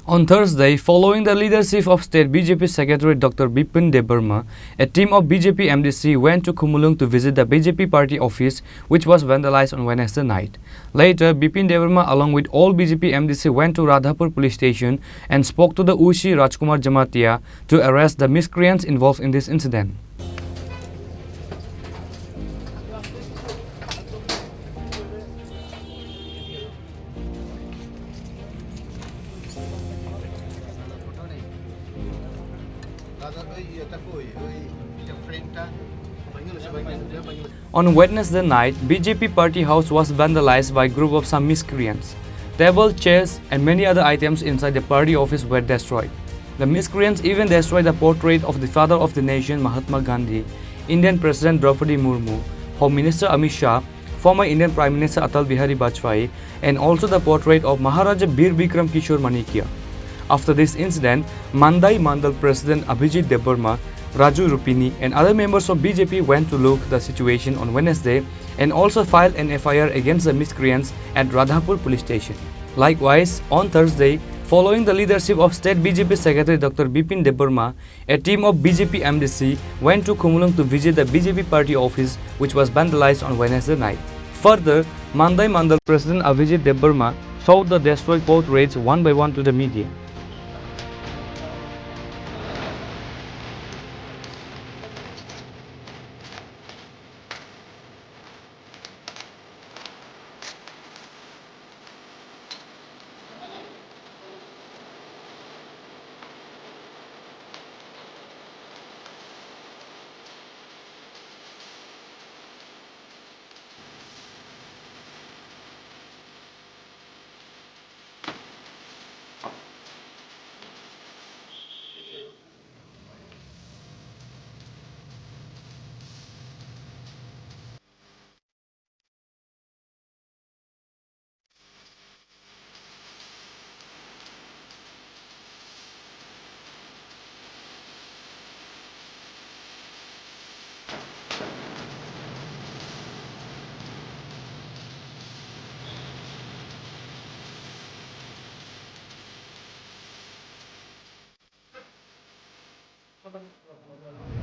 On Thursday, following the leadership of State BJP Secretary Dr. Bipin Debarma, a team of BJP MDC went to Khumulung to visit the BJP party office, which was vandalized on Wednesday night. Later, Bipin Debarma, along with all BJP MDC, went to Radhapur police station and spoke to the Ushi Rajkumar Jamatia to arrest the miscreants involved in this incident. On Wednesday night, BJP party house was vandalized by a group of some miscreants. Tables, chairs and many other items inside the party office were destroyed. The miscreants even destroyed the portrait of the father of the nation Mahatma Gandhi, Indian President Draupadi Murmu, Home Minister Amit Shah, former Indian Prime Minister Atal Bihari Vajpayee, and also the portrait of Maharaja Bir Bikram Kishore Manikya. After this incident, Mandai Mandal President Abhijit Debarma, Raju Rupini and other members of BJP went to look the situation on Wednesday and also filed an FIR against the miscreants at Radhapur police station. Likewise, on Thursday, following the leadership of State BJP Secretary Dr. Bipin Debarma, a team of BJP MDC went to Khumulung to visit the BJP party office, which was vandalized on Wednesday night. Further, Mandai Mandal President Abhijit Debarma showed the destroyed portraits one by one to the media.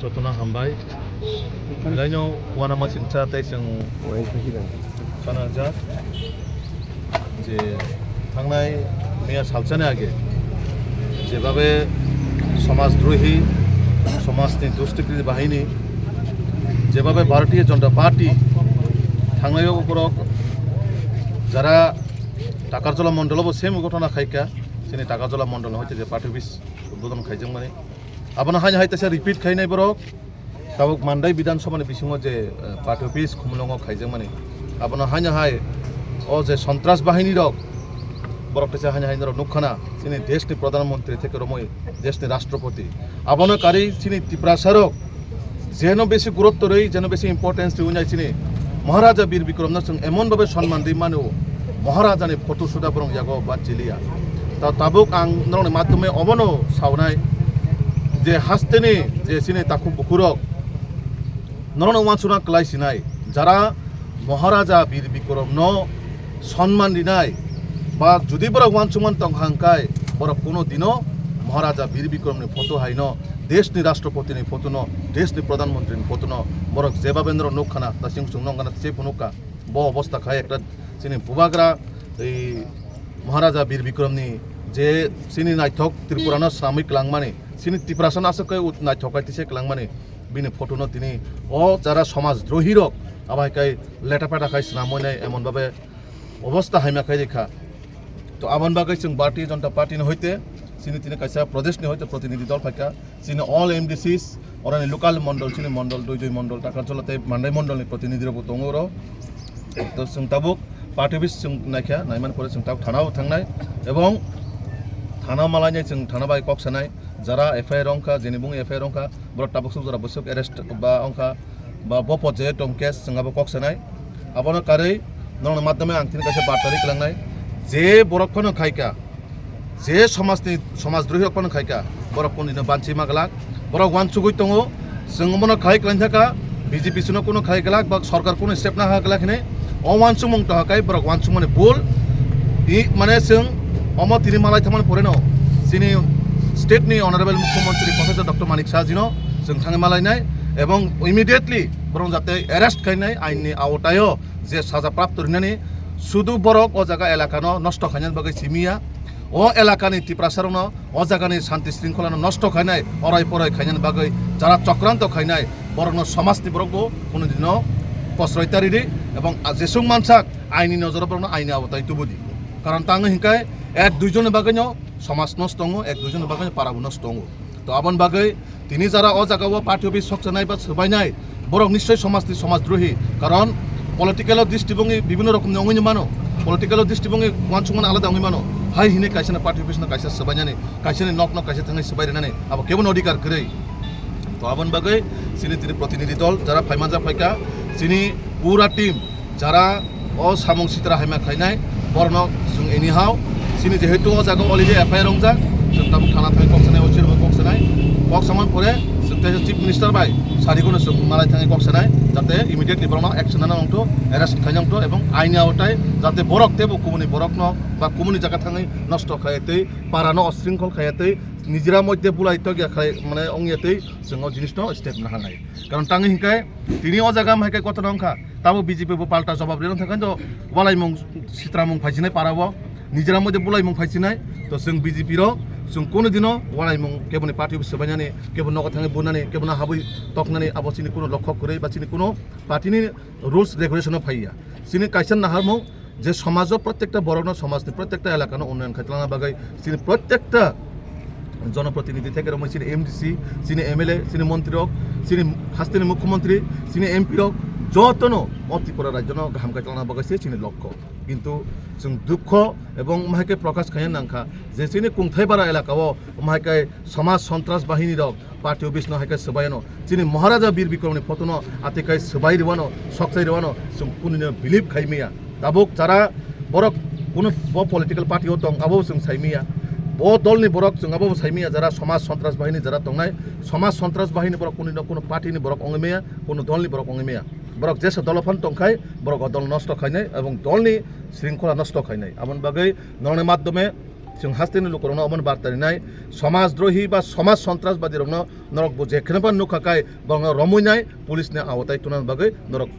Jotuna hambai laino wana masin cha tai sing kana ja je थांनाय मैया सालसानि आगे जेभाबे समाजद्रोही समाजनि दुष्टकृति बाहिनी जेभाबे Bharatiya Janata party थांनायाव उपरक যারা Takarjala মন্ডলবো same ঘটনা খাইকা সেনি টাকারজলা মন্ডল হইতে যে পার্টি অফিস উদ্বোধন খাইजों माने आबना हाय हाय तसे रिपीट खाइनाय बरक ताबक मानदाय विधानसभानि बिसिङाव जे पार्टी अफिस खुमलंगाव खाइजों माने आबना हाय हाय ओ जे सन्त्रास बाहिनी रक बरक तसे हाय हाय रक नुखाना सिनि देशनि प्रधानमन्त्री থেকে रमय देशनि राष्ट्रपति आबना कारी सिनि तिप्रासारक जेनो बेसि गुरुत्व रई जेनो बेसि इम्पोर्टेंस दिउनाय सिनि महाराजा बीर बिक्रमनो जों एमन भाबे सन्मान दै मानो महाराजानि फटो सुदा बरं जागो बाचिलिया ता ताबक आं नरनि माध्यमे अबनो सावनाय जे हास्तेनि जे सिनि ताकु बुकुरक नरनो वानसुना क्लाइसिनाय जारा महाराजा बीर बिक्रमनो सम्मान दिनाय बा जुदि बरक वानसुमान तंखांकाय बरक कोनो दिनो महाराजा बीर बिक्रमनि फटो हायनो देशनि राष्ट्रपतिनि फटोनो देशनि प्रधानमन्त्रिनि फटोनो बरक जेबाबेन्द्र नुखाना दा सिंसुं नंगाना से फनुका ब अवस्था खाय एकटा सिनि बुबाग्रा ए महाराजा बीर बिक्रमनि जे सिनि नायथक त्रिपुरानो सामिक लांमाने सिनि तिप्रासन आसके नायथकायतिसे लांमाने बिनि फटोनो तिनि अ जारा समाजद्रोही रक आबायकाय लेटापेटा खाय स्नामनाय एमन भाबे अवस्था हायमाखाय रेखा तो आमन बागै जों भारतीय जनता पार्टीनि हयते सिनि तिनि कायसा प्रदेशनि हयते प्रतिनिधि दल फायका सिनि ऑल एमडीसीस अरानि लोकाल मंडल सिनि मंडल दुई मंडल टाकाचलते मानदाय मंडलनि प्रतिनिधि रबो दङरो तो जों ताबुक पार्टी अफिस जों नायखा नायमान परे जों ताब थानाव थांनाय एवं थाना मालानि जों थाना बाय कक्सानाय যারা এফআইআর অংকা जेनि बुङो एफआईआर अंका बर ताबुक जरा बसुक अरेस्ट बा अंका बा बपत जे टम केस जोंहाबो कक्सानाय आबनो कारै नरन माध्यमे आं तिनि कासे बार्तारि खालामनाय जे बरकफोरनो खायका जे समाजद्रोही रकफोरनो खायका बरकफोरनिनो बानसि मागलाक बरक वानसुगै दङ जों मनो खाय क्लान्थाका बीजेपी सुनो कोनो खाय गलाक बा सरकार कोनो स्टेप ना हागलाखने अ वानसु मंग तहाकाय बरक वानसु माने बुल इ माने जों अम तिनि मालाय थामान परेनो sini state ni honorable mukhyamantri professor Dr. Manik Shahjino जों थाङै मालायनाय এবং ইমিডিয়েটলি বরং যাতে অ্যারেস্ট খাইনাय আইনनि आवतायाव যে সাজা প্রাপ্ত হইনানি শুধু বরক ও জায়গা এলাকানো নষ্ট খাইনার বাগै সিমিয়া ও এলাকানি টিপ্রাসারনো ও জায়গানি শান্তি শৃঙ্খলানো নষ্ট খাইনাय অরাই পরাই খাইনার বাগै যারা চক্রান্ত খাইনাय বরনো সমাজনি বরকবো কোনোদিনও প্রশ্রয়তারিরি এবং যেসুং মানসাক আইনি নজর বরনো আইনি आवताय তুবুদি কারণ তাङो হিংকাय এক দুইজনের বাগैनो সমাজ নষ্ট দङ এক দুইজনের বাগैनो পারাবো নষ্ট দङ তো আবন বাগै তিনি যারা ও জায়গাও পার্টি অফিস সকসানাय বা সবাইনাय বরক নিশ্চয় সমাজনি সমাজদ্রোহী কারণ পলিটিক্যাল দৃষ্টিভঙ্গি বিভিন্ন রকমनि অङैनो मानो পলিটিক্যাল দৃষ্টিভঙ্গি वानसुंगन आलादा অङै मानो हाय हिने कायसाना पार्टी अफिसना कायसा सबायनानै कायसानि नक नक कायसा थाङै सबायनानै आबो केबन अधिकार गरै तो आबन बागै सिनि तिनि प्रतिनिधि दल जारा फाइमानजा फाइका सिनि पुरा टीम जारा ओ सामं सित्रा हाइमा खायनाय बरनो जों एनिहाव सिनि जेहेतु ओ जागा अलरेडि एफआईआर रंजा जों ताबो थाना थाङै कक्सनाय अचिर कक्सनाय कक्समान परे चिफ मिनिस्टार बाय सारिखौनो जों मालाय थाङै कक्सनाय जाते इमिडिएटलि बरनो एक्शन नाना अंतो अरेस्ट खायनांतो एबं आइनि आवताय जाते बरक तेबो कुमुनि बरकनो बा कुमुनि जागा थाङै नष्ट खायतै पारानो अशृंखल खायतै निजिरा मध्य बुलायत गया खाय माने अंगियातै जों जिनिसनो स्टेप ना हानाय कारण ताङै हिंकाय तिनि अ जागा मायकाय कत नंखा ताबो बीजेपी बो पाल्टा जवाब देनो थाखाय तो वालायमुं सित्रामुं फायसिनाय पाराबो निजिरा मध्य बुलायमुं फायसिनाय तो जों बीजेपी रो जों कोनो दिनो वालायमुं केबनि पार्टी अफिस सबायनानै केबन नग थाङै बुनानै केबन हाबै तकनानै आबो सिनि कोनो लक्ष्य करे बा सिनि कोनो पार्टीनि रुल्स रेगुलेशन फाइया सिनि कायसन नाहारमुं जे समाज प्रत्येकटा बरनो समाजनि प्रत्येकटा एलाकानो उन्नयन खायतलाना बागै सिनि प्रत्येकटा जनप्रतिनिधि থেকে রকম সিনি এমডিসি সিনি এমএলএ সিনি মন্ত্রী হোক সিনি হাস্তিনি মুখ্যমন্ত্রী সিনি এমপি হোক যতনো অতিপুরা রাজ্য গাহাম কাটলানা বাগাইছে সিনি লক্ষ্য কিন্তু जों दुख এবং মাহাকে প্রকাশ খাইন নাংখা যে সিনি কুংথাইবারা এলাকাও মাহাকে সমাজ সন্ত্রাস বাহিনী রক পার্টি অফিস নহাকে সবাইনো সিনি মহারাজা বীর বিক্রমনি ফতনো আতিকাই সবাই রিওয়ানো সকসাই রিওয়ানো जों কুনিনো বিলিভ খাইমিয়া দাবক যারা বরক কোন পলিটিক্যাল পার্টি দং আবো जों সাইমিয়া ও দলনি বরক जों আবো সাইমিয়া যারা সমাজ সন্ত্রাস বাহিনী যারা দংনাই সমাজ সন্ত্রাস বাহিনী বরক কোনো পার্টিনি বরক অংমেয়া কোনো দলনি বরক অংমেয়া বরক যেসে দলফান টংখাই বরক দল নষ্ট খাইনাই এবং দলনি শৃঙ্খলা নষ্ট খাইনাই আমন বাগৈ নরনের মাধ্যমে जों हास्तेनि लोकरनो अमन बार्तारिनाय समाजद्रोही बा समाज सन्त्रासबादी रनो नरक जेखेनबा नुखाखाय बंग रमैनाय पुलिसनि आवताय तुनान बागै नरक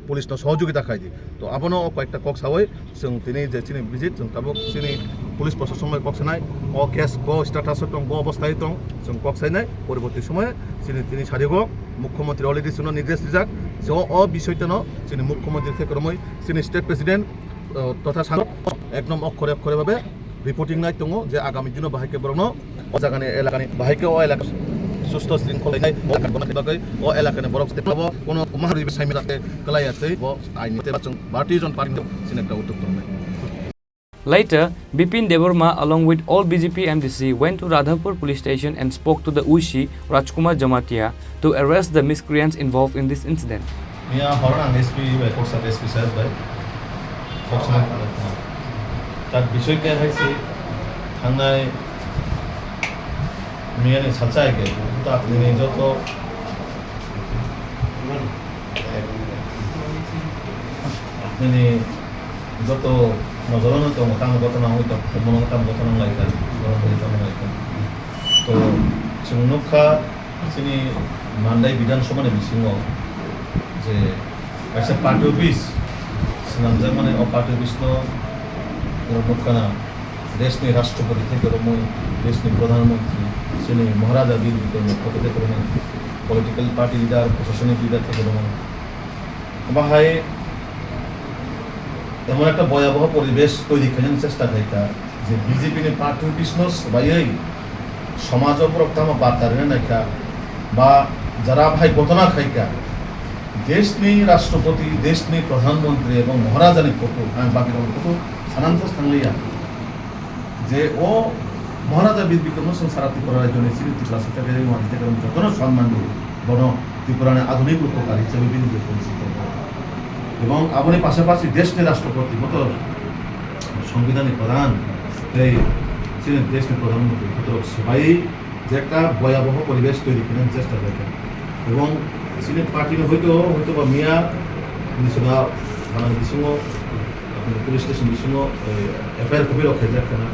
पुलिसनो सहयोगिता खायदि तो आबनो कयेकटा कक्स हावै जों दिनै जे सिनि भिजिट जों ताबो सिनि पुलिस प्रशासन कक्सनाय अ केस ब स्टेटास दं ब अवस्थाय दं जों कक्सायनाय परबर्ती समय सिनि दिनै सारिगो मुख्यमंत्री अलरेडि सुनो निर्देश दिजाक जो अ बिषयतनो सिनि मुख्यमंत्री থেকে रमै सिनि स्टेट प्रेसिडेंट तथा सांसद एकदम अक्षरे अक्षरे भाबे रिपोर्टिं नाय दङ जे आगामी दिनाव बाहायके बरनो अ जागानि एलाकानि बाहायके अ एलाका सुस्थ शृंखलाय बनायनि बागै अ एलाकानि बरक स्टेटआव कोनो माहारि साइमे जाते कलायासै ब आइनि तेबाजों भारतीय जनता पार्टी सिनेक्टा उद्योग दंनाय Later, Bipin Deborma along with all BJP MDC went to Radhapur police station and spoke to the Ushi Rajkumar Jamatia to arrest the miscreants involved in this incident. यहाँ हरना एसपी भाई कोसा एसपी साहब भाई कोसा তার বিষয় কে হয়েছে থানায় মেয়ানে সাচাইকে তো আপনি যত আপনি যত নজরানো তো কাম ঘটনা হইতো মনে কাম ঘটনা লাইকা তো जोंनुखा जोंनि मान्दाय बिधानसभानि बिथिङाव जे खायसे पार्टी अफिस सिनामजा माने अ पार्टी अफिसनो रमखाना देशनि राष्ट्रपति থেকে रमै देशनि प्रधानमंत्री जोंनि महाराजा वीर विक्रम থেকে रमै पलिटिकल पार्टी लिडार प्रशासनिक लिडार থেকে रमै बाहाय এমন একটা ভয়াবহ পরিবেশ তৈরি করার চেষ্টা খাইতা যে বিজেপিनि पार्टी अफिसनो सबायै সমাজ উপরক্তাম বার্তারিনা নাইকা বা যারা ভাই ঘটনা খাইকা দেশনি রাষ্ট্রপতি দেশনি প্রধানমন্ত্রী এবং মহারাজানি ফটো আমি বাকি ফটো স্থানান্তর থাকলিয়া যে ও মহারাজা বীর বিক্রম সিং সারা ত্রিপুরার জন্য ত্রিপুরা সরকারের মহারাজাকে যতন সম্মান দিয়ে বন ত্রিপুরার আধুনিক উপকার হিসেবে বিনিয়োগ পরিচিত এবং আপনি পাশাপাশি দেশনি রাষ্ট্রপতি মতো সংবিধানিক প্রধান এই ছিলেন দেশনি প্রধানমন্ত্রী সবাই যে একটা ভয়াবহ পরিবেশ তৈরি করার চেষ্টা করেন এবং সিলেট পার্টির হয়তো বা মিয়া নিশা থানার বিসঙ্গ পুলিশ স্টেশন বিসঙ্গ এফআইআর কপি রক্ষা যাচ্ছে না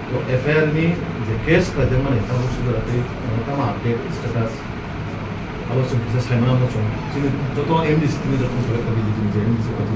তো এফআইআর নি যে কেস খাইতে মানে তা বুঝতে রাতে তামা আপডেট স্ট্যাটাস আবার সব কিছু সাইমান আমরা চল তিনি যত এমডিসি তিনি যত করে কবি তিনি যে এমডিসি কথা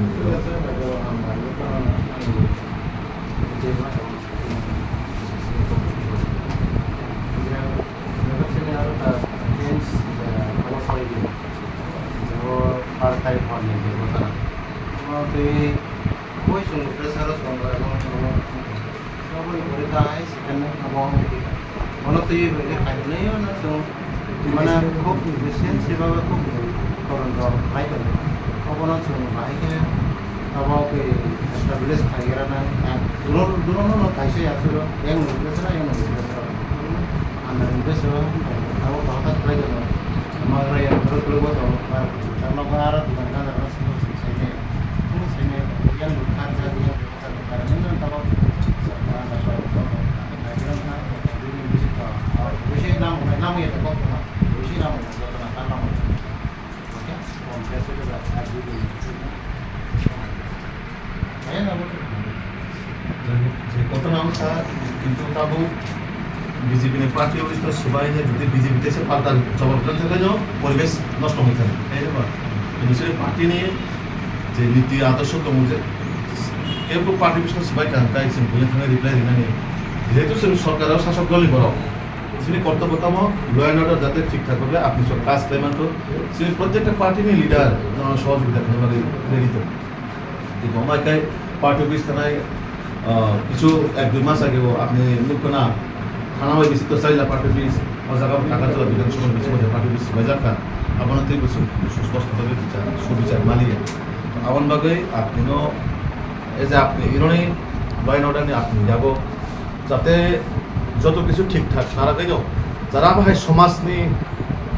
mana kok presiden sebagai kok koron baik kan konon semua baik ya kalau ke establish kairan dulu no kaise ya suruh yang investor anda investor tahu bahkan baik kan हमारा ये terus buat apa karena pengarah di mana ada semua sini yang bukan jadi yang bukan karena ini tahu sekarang ada ini bisa bisa nama ya tak apa bisa nama kan nama oke kompres itu dah ada di saya nama যে কত নাম sir কিন্তু তাবো BJP নে party অবস্থা সবাই যে যদি BJP দেশে পাল্টান জবাবদার থাকে যে পরিবেশ নষ্ট হয়ে থাকে তাই না কিন্তু সেই পার্টি নিয়ে যে নীতি আদর্শ তো মুঝে কেউ পার্টি বিষয়ে সবাই কাই সিম্পল এখানে রিপ্লাই দিনা নিয়ে যেহেতু সে সরকারের শাসক দলই বড় তিনি কর্তব্যতম ল অ্যান্ড অর্ডার যাতে ঠিকঠাক হবে আপনি সব কাজ পেমেন্ট সে প্রত্যেকটা পার্টি নিয়ে লিডার সহযোগিতা করবে প্রেরিত কিন্তু আমাকে পার্টি অফিস থানায় কিছু 1-2 মাস আগেও আপনি লক্ষ্য না থানা বাই বেশি তো চাইলা পার্টি অফিস জায়গা টাকা চলা বিধানসভা বেশি মধ্যে পার্টি অফিস বাজারটা আপনার থেকে সুস্পষ্টভাবে বিচার সুবিচার মালিয়ে আমার বাগে আপনিও এই যে আপনি ইরনি বাইন অর্ডার নিয়ে আপনি যাব যাতে যত কিছু ঠিকঠাক সারা গেল যারা ভাই সমাজ নিয়ে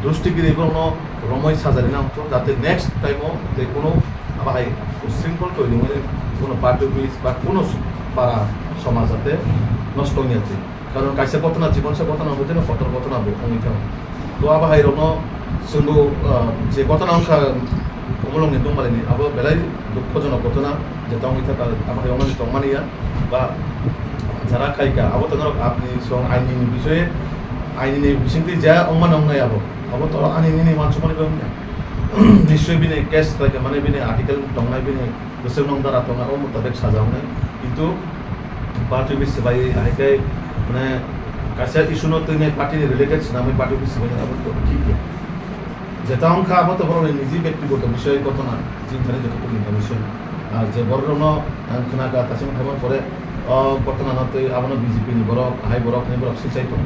দৃষ্টিগিরি কোনো রময় সাজারি না হতো যাতে নেক্সট টাইমও যে কোনো ভাই উশৃঙ্খল তৈরি মানে কোনো পার্টি অফিস বা কোনো পাড়া সমাজ যাতে নষ্ট হয়ে যাচ্ছে কারণ কাইসে ঘটনা জীবন সে ঘটনা হতে না কতর ঘটনা ভূমিকা তো আবার রণ जोंबो जे घटना अंखा अमलंनि दंबालायनि आबो बेलाय दुखजनक घटना जे तावनि थाखाय आमाय अमलनि तंमानिया बा যারা খাইকা আবো তো আপনি সং আইনি বিষয়ে আইনি বিসিংতি যা অমান অংনাই আবো তো আইনি মানুষ মানে নিশ্চয় বিনে কেস খাইকা মানে বিনে আর্টিকেল দংনাই বিনে গোসের নং দ্বারা দংনা ও মোতাবেক সাজাওনাই কিন্তু পার্টি বিস ভাই আইকাই মানে কাছে ইস্যু নতুন পার্টি রিলেটেড নামে পার্টি বিস ভাই আবো তো ঠিক যেটা অংখা আবো তো বড় নিজে ব্যক্তিগত বিষয় ঘটনা চিন্তানে যতটুকু বিষয় আর যে বড় রণ খনাকা তাসিম খবর পরে ঘটনা নতে আপনার বিজেপি বড় হাই বড় বড় সিচাই তো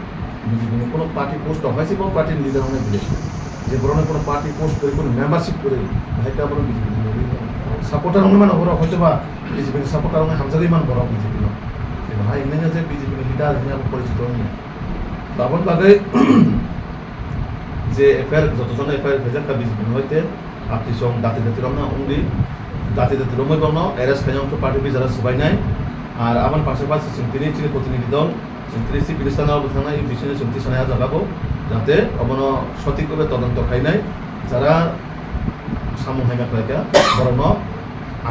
বিজেপি কোনো পার্টি পোস্ট হয়েছে কোনো পার্টির লিডার অনেক দিলে যে বড় কোনো পার্টি পোস্ট করে কোনো মেম্বারশিপ করে ভাইকে আপনার বিজেপি সাপোর্টার অনুমান বড় হয়তো বা বিজেপি সাপোর্টার অনেক হামজারি মান বড় বিজেপি ভাই এনে যে বিজেপি লিডার হিসাবে পরিচিত বাবন বাগে যে এফআইআর যতজন এফআইআর ভেজাকা বিজেপি হইতে আপনি সং দাঁতে দাঁতে রমনা উন্দি দাঁতে দাঁতে রমই বর্ণ এরাস খাইয়াম তো পার্টি যারা সবাই নাই আর আমার পাশাপাশি চিন্তিনি চিনি প্রতিনিধি দল চিন্তিনি সি বিদেশানাও থানা এই বিষয়ে চিন্তি সানায়া জাগাবো যাতে অবন সঠিকভাবে তদন্ত খাই নাই যারা সামু হাইনা খাইকা বরণ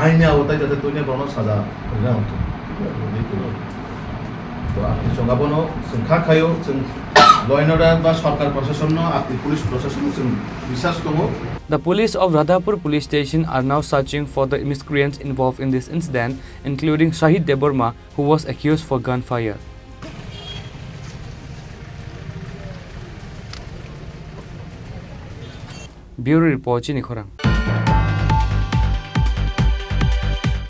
আইনে আওতায় যাতে তৈরি বরণ সাজা না হতো তো আপনি সঙ্গাবনো সংখ্যা খাইও ল অ্যান্ড অর্ডার বা সরকার প্রশাসন আপনি পুলিশ প্রশাসন বিশ্বাস করবো. The police of Radhapur police station are now searching for the miscreants involved in this incident, including Shahid Deborma, who was accused for gunfire. Bureau report Chini Khorang.